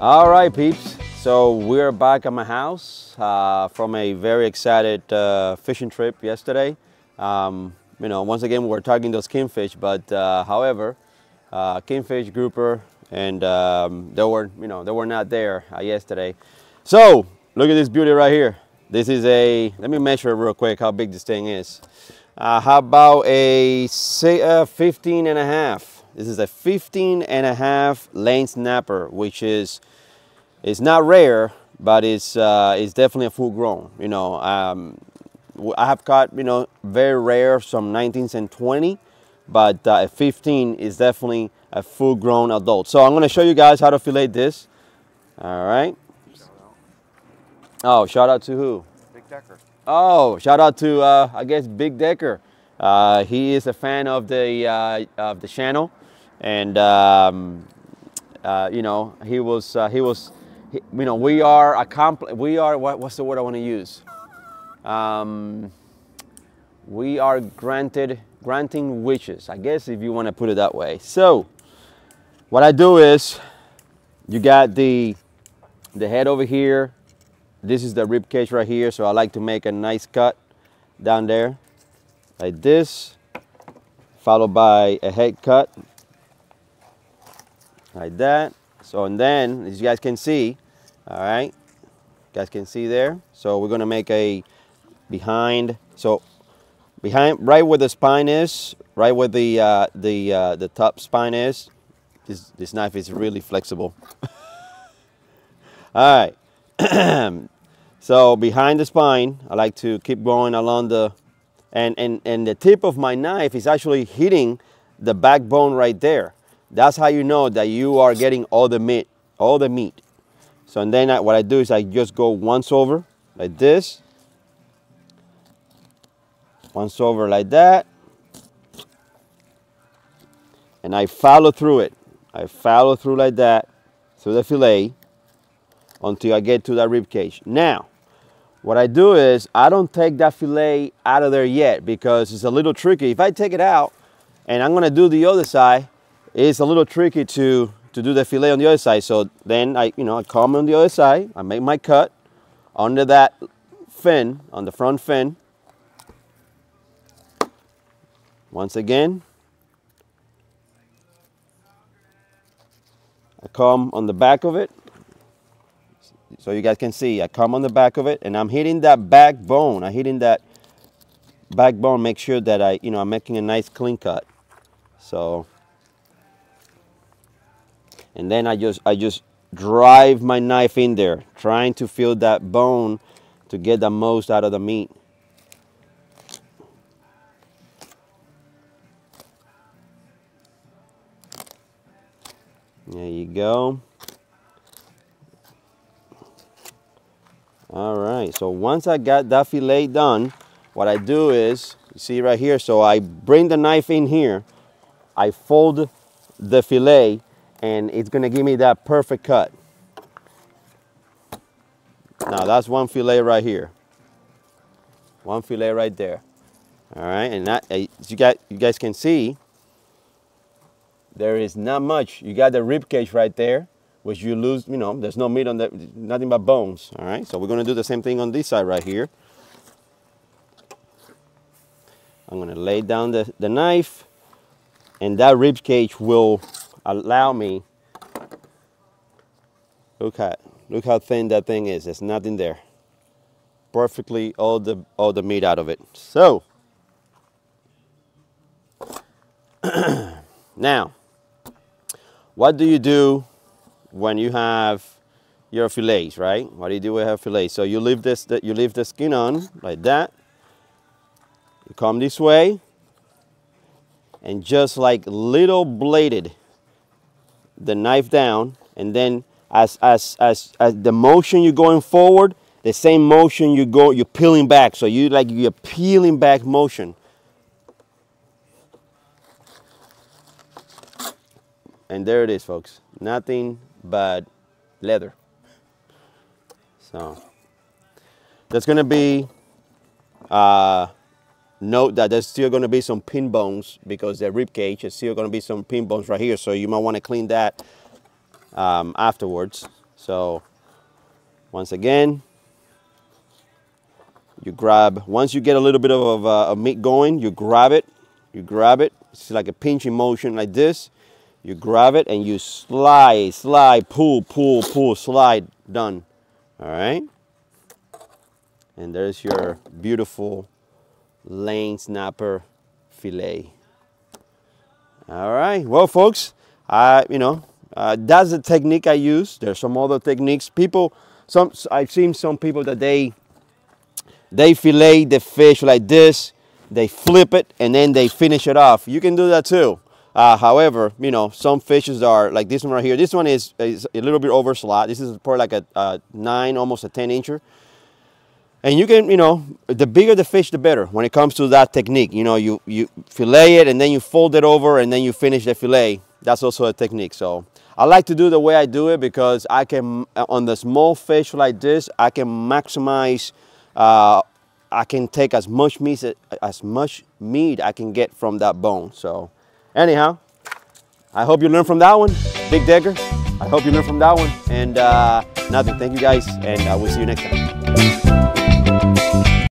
All right, peeps. So we're back at my house from a very excited fishing trip yesterday. Once again, we were targeting those kingfish, but however, kingfish, grouper, and they were not there yesterday. So look at this beauty right here. This is let me measure real quick how big this thing is. How about a 15 and a half? This is a 15 and a half lane snapper, which is, it's not rare, but it's definitely a full grown. I have caught, very rare, some 19s and 20, but a 15 is definitely a full grown adult. So I'm going to show you guys how to fillet this. All right. Oh, shout out to who? Big Decker. Oh, shout out to I guess Big Decker. He is a fan of the channel, and we are what's the word I want to use? We are granting wishes, I guess, if you want to put it that way. So what I do is, you got the head over here. This is the rib cage right here, so I like to make a nice cut down there like this, followed by a head cut like that. So, and then, as you guys can see, all right, you guys can see there. So we're gonna make a behind, right where the spine is, right where the top spine is. This knife is really flexible. All right. So behind the spine, I like to keep going along and the tip of my knife is actually hitting the backbone right there. That's how you know that you are getting all the meat. So, and then what I do is I just go once over like this, once over like that, and I follow through it. I follow through like that through the fillet until I get to that rib cage. Now, what I do is I don't take that fillet out of there yet because it's a little tricky. If I take it out and I'm gonna do the other side, it's a little tricky to do the fillet on the other side. So then I come on the other side, I make my cut under that fin, on the front fin. Once again, I come on the back of it. So you guys can see, I come on the back of it and I'm hitting that backbone. Make sure that I'm making a nice clean cut. So, and then I just drive my knife in there, trying to feel that bone to get the most out of the meat. There you go. All right, so once I got that fillet done, what I do is, you see right here, so I bring the knife in here, I fold the fillet, and it's gonna give me that perfect cut. Now that's one fillet right here. One fillet right there. All right, and that, as you guys can see, there is not much. You got the rib cage right there, which you lose, there's no meat on that, nothing but bones. All right, so we're gonna do the same thing on this side right here. I'm gonna lay down the knife, and that rib cage will allow me, look how thin that thing is. There's nothing there. Perfectly all the meat out of it. So now, what do you do when you have your fillets, right? What do you do with your fillets? So you leave the skin on like that. You come this way, and just like little bladed the knife down, and then as the motion you're going forward, the same motion you're peeling back. So you're peeling back motion. And there it is, folks. Nothing but leather. So there's gonna be note that there's still gonna be some pin bones because the rib cage is still gonna be some pin bones right here. So you might want to clean that afterwards. So once again, you grab, once you get a little bit of meat going, you grab it, it's like a pinching motion like this. You grab it and you slide, pull, slide, done. All right. And there's your beautiful lane snapper fillet. All right, well, folks, that's the technique I use. There's some other techniques. I've seen some people that they fillet the fish like this, they flip it, and then they finish it off. You can do that too. However, some fishes are like this one right here. This one is a little bit over slot. This is probably like a 9, almost a 10-incher. And you can, the bigger the fish, the better when it comes to that technique. You fillet it and then you fold it over and then you finish the fillet. That's also a technique. So I like to do the way I do it because I can, on the small fish like this, I can maximize, I can take as much meat I can get from that bone. So anyhow, I hope you learned from that one, Big Decker. I hope you learned from that one. And nothing, thank you guys, and we'll see you next time.